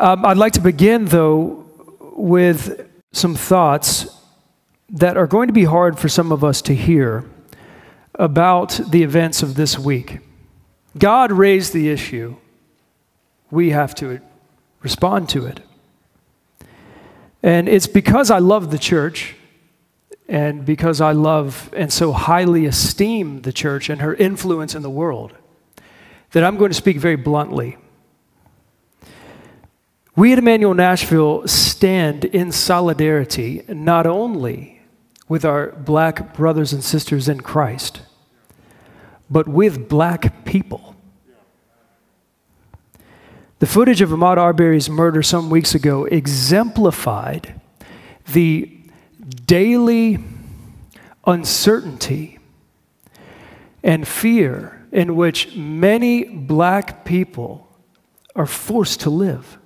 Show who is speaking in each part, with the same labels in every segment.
Speaker 1: I'd like to begin, though, with some thoughts that are going to be hard for some of us to hear about the events of this week. God raised the issue. We have to respond to it. And it's because I love the church and because I love and so highly esteem the church and her influence in the world that I'm going to speak very bluntly. We at Immanuel Nashville stand in solidarity not only with our black brothers and sisters in Christ, but with black people. The footage of Ahmaud Arbery's murder some weeks ago exemplified the daily uncertainty and fear in which many black people are forced to live.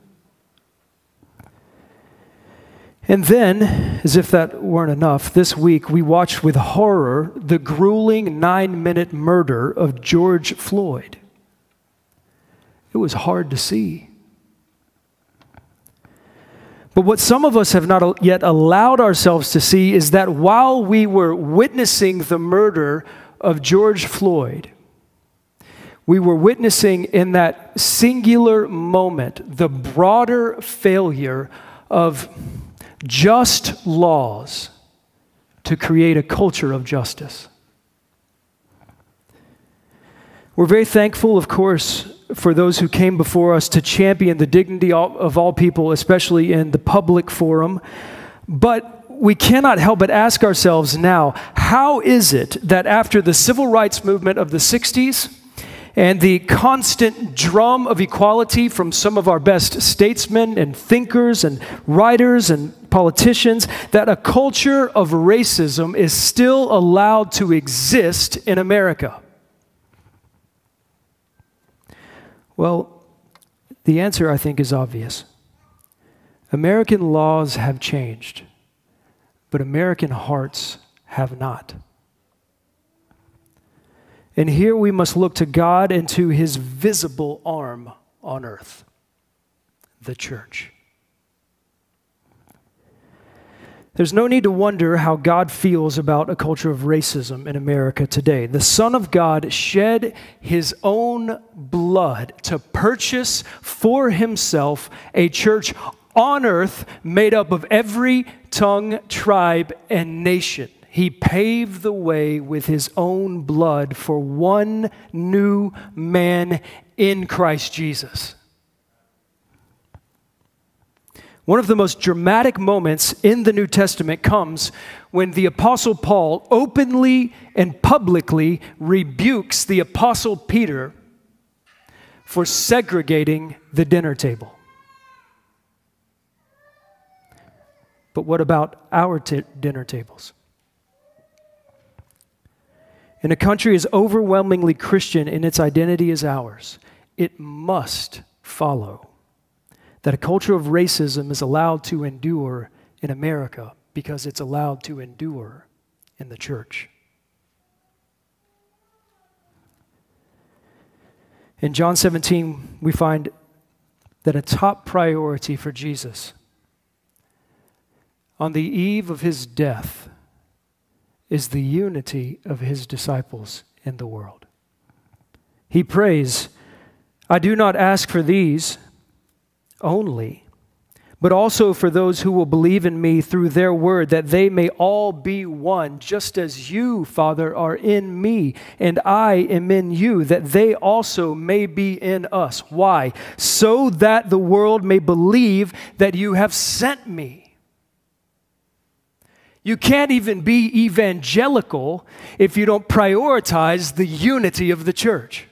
Speaker 1: And then, as if that weren't enough, this week we watched with horror the grueling 9-minute murder of George Floyd. It was hard to see. But what some of us have not yet allowed ourselves to see is that while we were witnessing the murder of George Floyd, we were witnessing in that singular moment the broader failure of just laws to create a culture of justice. We're very thankful, of course, for those who came before us to champion the dignity of all people, especially in the public forum. But we cannot help but ask ourselves now, how is it that after the civil rights movement of the 60s and the constant drum of equality from some of our best statesmen and thinkers and writers and politicians, that a culture of racism is still allowed to exist in America? Well, the answer, I think, is obvious. American laws have changed, but American hearts have not. And here we must look to God and to His visible arm on earth, the church. There's no need to wonder how God feels about a culture of racism in America today. The Son of God shed His own blood to purchase for Himself a church on earth made up of every tongue, tribe, and nation. He paved the way with His own blood for one new man in Christ Jesus. One of the most dramatic moments in the New Testament comes when the Apostle Paul openly and publicly rebukes the Apostle Peter for segregating the dinner table. But what about our dinner tables? In a country as overwhelmingly Christian in its identity as ours, it must follow that a culture of racism is allowed to endure in America because it's allowed to endure in the church. In John 17, we find that a top priority for Jesus on the eve of His death is the unity of His disciples in the world. He prays, "I do not ask for these only, but also for those who will believe in me through their word, that they may all be one, just as you, Father, are in me, and I am in you, that they also may be in us." Why? So that the world may believe that you have sent me. You can't even be evangelical if you don't prioritize the unity of the church.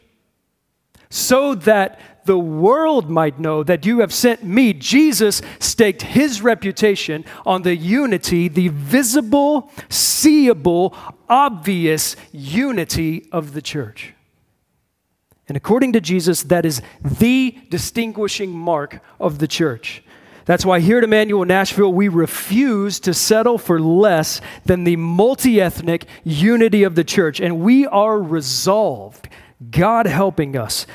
Speaker 1: So that the world might know that you have sent me. Jesus staked His reputation on the unity, the visible, seeable, obvious unity of the church. And according to Jesus, that is the distinguishing mark of the church. That's why here at Immanuel Nashville, we refuse to settle for less than the multi-ethnic unity of the church. And we are resolved, God helping us,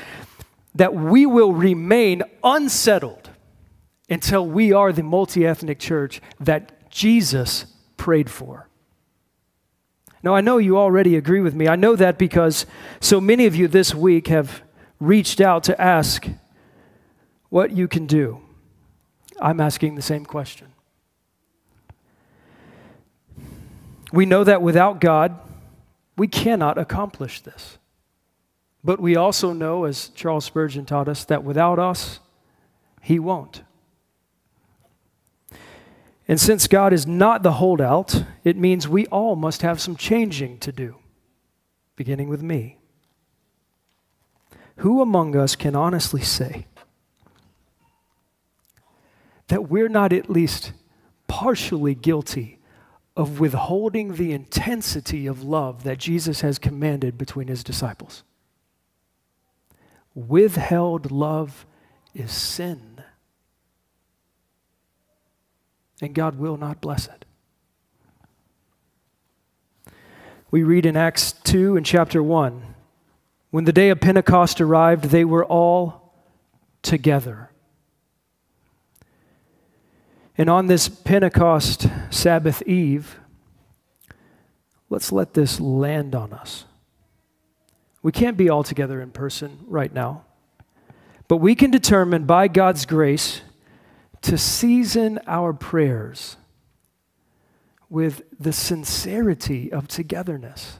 Speaker 1: that we will remain unsettled until we are the multi-ethnic church that Jesus prayed for. Now, I know you already agree with me. I know that because so many of you this week have reached out to ask what you can do. I'm asking the same question. We know that without God, we cannot accomplish this. But we also know, as Charles Spurgeon taught us, that without us, He won't. And since God is not the holdout, it means we all must have some changing to do, beginning with me. Who among us can honestly say that we're not at least partially guilty of withholding the intensity of love that Jesus has commanded between His disciples? Withheld love is sin. And God will not bless it. We read in Acts 2 and chapter 1, when the day of Pentecost arrived, they were all together. And on this Pentecost Sabbath eve, let's let this land on us. We can't be all together in person right now, but we can determine by God's grace to season our prayers with the sincerity of togetherness,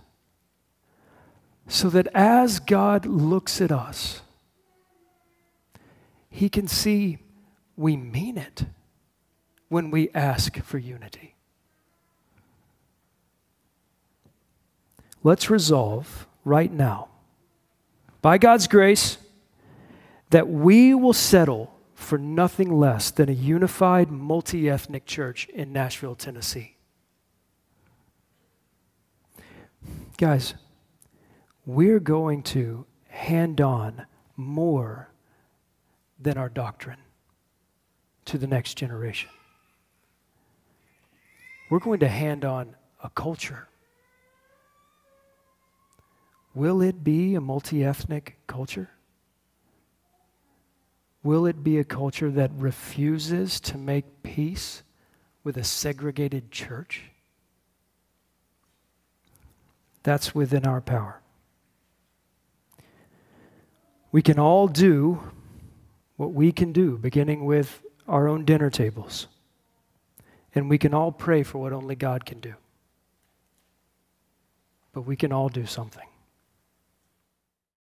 Speaker 1: so that as God looks at us, He can see we mean it when we ask for unity. Let's resolve right now, by God's grace, that we will settle for nothing less than a unified, multi-ethnic church in Nashville, Tennessee. Guys, we're going to hand on more than our doctrine to the next generation. We're going to hand on a culture. Will it be a multi-ethnic culture? Will it be a culture that refuses to make peace with a segregated church? That's within our power. We can all do what we can do, beginning with our own dinner tables. And we can all pray for what only God can do. But we can all do something.